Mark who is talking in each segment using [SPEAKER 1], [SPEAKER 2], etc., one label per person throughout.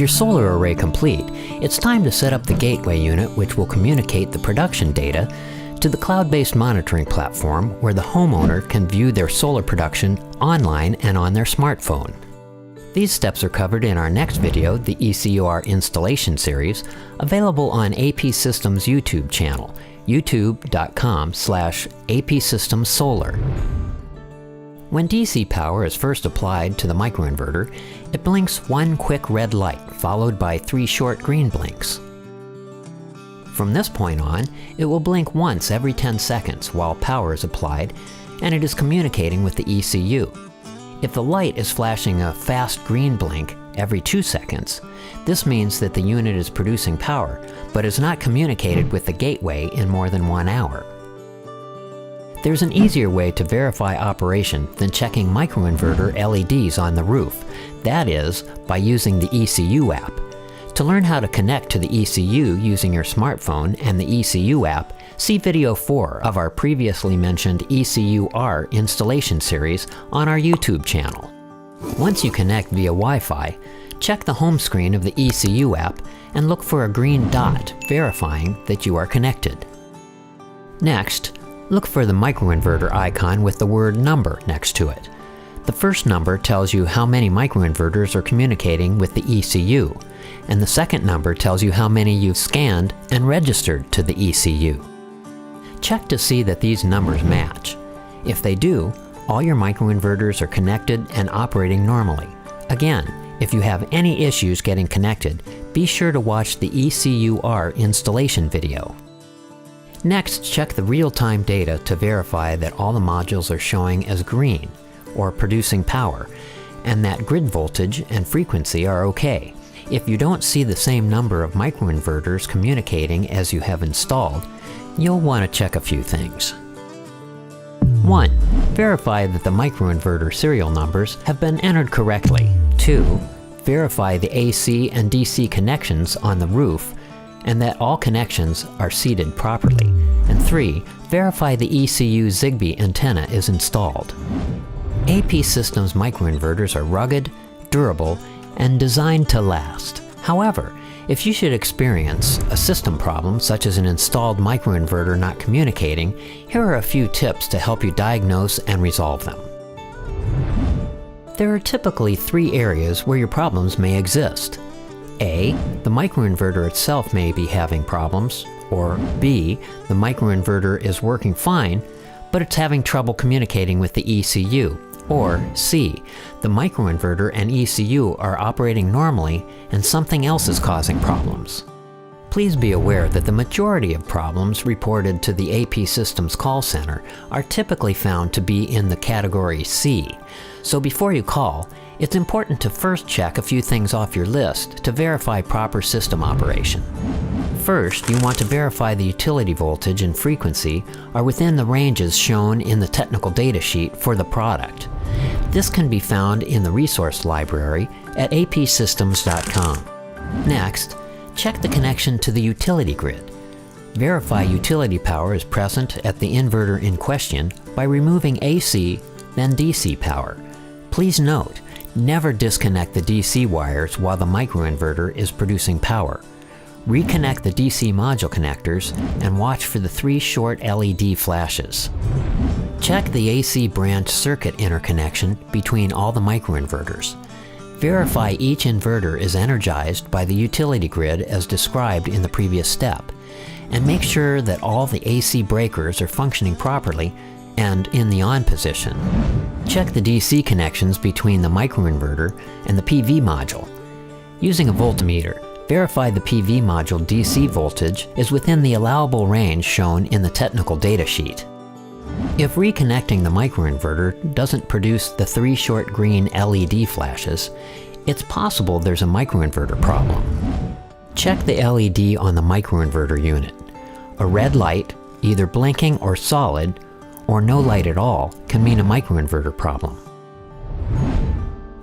[SPEAKER 1] your solar array complete, it's time to set up the gateway unit, which will communicate the production data to the cloud-based monitoring platform where the homeowner can view their solar production online and on their smartphone. These steps are covered in our next video, the ECUR installation series, available on AP Systems YouTube channel, youtube.com/apsystemssolar. When DC power is first applied to the microinverter, it blinks one quick red light, followed by 3 short green blinks. From this point on, it will blink once every 10 seconds while power is applied, and it is communicating with the ECU. If the light is flashing a fast green blink every 2 seconds, this means that the unit is producing power, but is not communicated with the gateway in more than 1 hour. There's an easier way to verify operation than checking microinverter LEDs on the roof. That is, by using the ECU app. To learn how to connect to the ECU using your smartphone and the ECU app, see video 4 of our previously mentioned ECUR installation series on our YouTube channel. Once you connect via Wi-Fi, check the home screen of the ECU app and look for a green dot verifying that you are connected. Next, look for the microinverter icon with the word number next to it. The first number tells you how many microinverters are communicating with the ECU, and the second number tells you how many you've scanned and registered to the ECU. Check to see that these numbers match. If they do, all your microinverters are connected and operating normally. Again, if you have any issues getting connected, be sure to watch the ECUR installation video. Next, check the real-time data to verify that all the modules are showing as green, or producing power, and that grid voltage and frequency are okay. If you don't see the same number of microinverters communicating as you have installed, you'll want to check a few things. 1. Verify that the microinverter serial numbers have been entered correctly. 2. Verify the AC and DC connections on the roof and that all connections are seated properly. And 3. Verify the ECU Zigbee antenna is installed. AP Systems microinverters are rugged, durable, and designed to last. However, if you should experience a system problem such as an installed microinverter not communicating, here are a few tips to help you diagnose and resolve them. There are typically 3 areas where your problems may exist. A. The microinverter itself may be having problems, or B. The microinverter is working fine, but it's having trouble communicating with the ECU. Or C. The microinverter and ECU are operating normally and something else is causing problems. Please be aware that the majority of problems reported to the AP Systems call center are typically found to be in the category C. So before you call, it's important to first check a few things off your list to verify proper system operation. First, you want to verify the utility voltage and frequency are within the ranges shown in the technical data sheet for the product. This can be found in the resource library at apsystems.com. Next, check the connection to the utility grid. Verify utility power is present at the inverter in question by removing AC, then DC power. Please note, never disconnect the DC wires while the microinverter is producing power. Reconnect the DC module connectors and watch for the 3 short LED flashes. Check the AC branch circuit interconnection between all the microinverters. Verify each inverter is energized by the utility grid as described in the previous step, and make sure that all the AC breakers are functioning properly and in the on position. Check the DC connections between the microinverter and the PV module. Using a voltmeter, verify the PV module DC voltage is within the allowable range shown in the technical data sheet. If reconnecting the microinverter doesn't produce the 3 short green LED flashes, it's possible there's a microinverter problem. Check the LED on the microinverter unit. A red light, either blinking or solid, or no light at all, can mean a microinverter problem.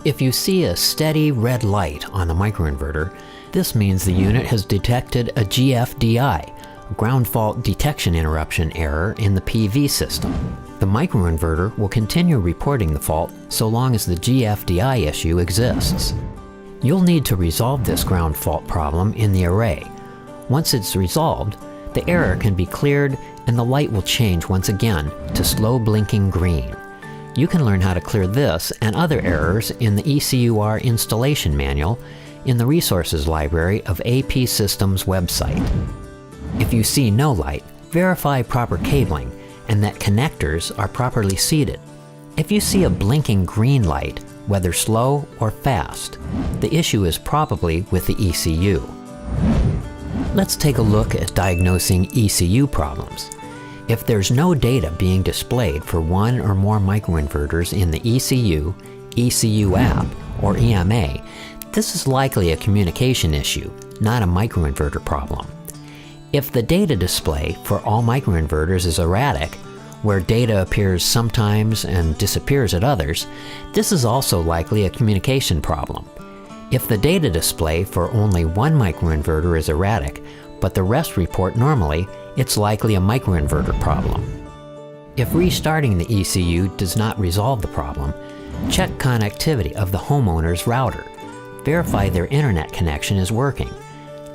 [SPEAKER 1] If you see a steady red light on the microinverter, this means the unit has detected a GFDI, ground fault detection interruption error in the PV system. The microinverter will continue reporting the fault so long as the GFDI issue exists. You'll need to resolve this ground fault problem in the array. Once it's resolved, the error can be cleared and the light will change once again to slow blinking green. You can learn how to clear this and other errors in the ECUR installation manual in the resources library of AP Systems website. If you see no light, verify proper cabling and that connectors are properly seated. If you see a blinking green light, whether slow or fast, the issue is probably with the ECU. Let's take a look at diagnosing ECU problems. If there's no data being displayed for one or more microinverters in the ECU, ECU app, or EMA, this is likely a communication issue, not a microinverter problem. If the data display for all microinverters is erratic, where data appears sometimes and disappears at others, this is also likely a communication problem. If the data display for only one microinverter is erratic, but the rest report normally, it's likely a microinverter problem. If restarting the ECU does not resolve the problem, check connectivity of the homeowner's router. Verify their internet connection is working.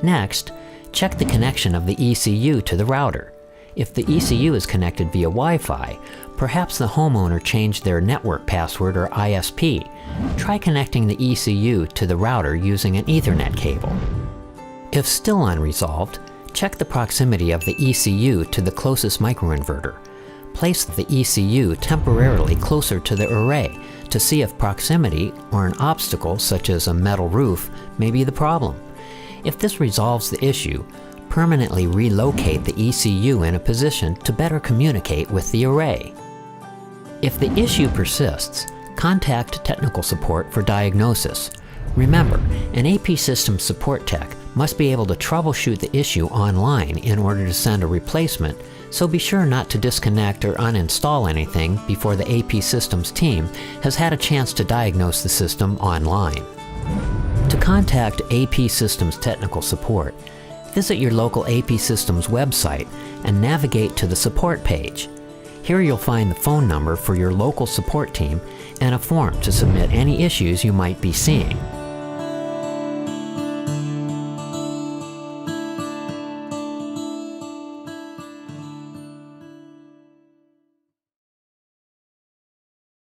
[SPEAKER 1] Next, check the connection of the ECU to the router. If the ECU is connected via Wi-Fi, perhaps the homeowner changed their network password or ISP. Try connecting the ECU to the router using an Ethernet cable. If still unresolved, check the proximity of the ECU to the closest microinverter. Place the ECU temporarily closer to the array to see if proximity or an obstacle such as a metal roof may be the problem. If this resolves the issue, permanently relocate the ECU in a position to better communicate with the array. If the issue persists, contact technical support for diagnosis. Remember, an AP Systems support tech must be able to troubleshoot the issue online in order to send a replacement, so be sure not to disconnect or uninstall anything before the AP Systems team has had a chance to diagnose the system online. To contact AP Systems technical support, visit your local AP Systems website and navigate to the support page. Here you'll find the phone number for your local support team and a form to submit any issues you might be seeing.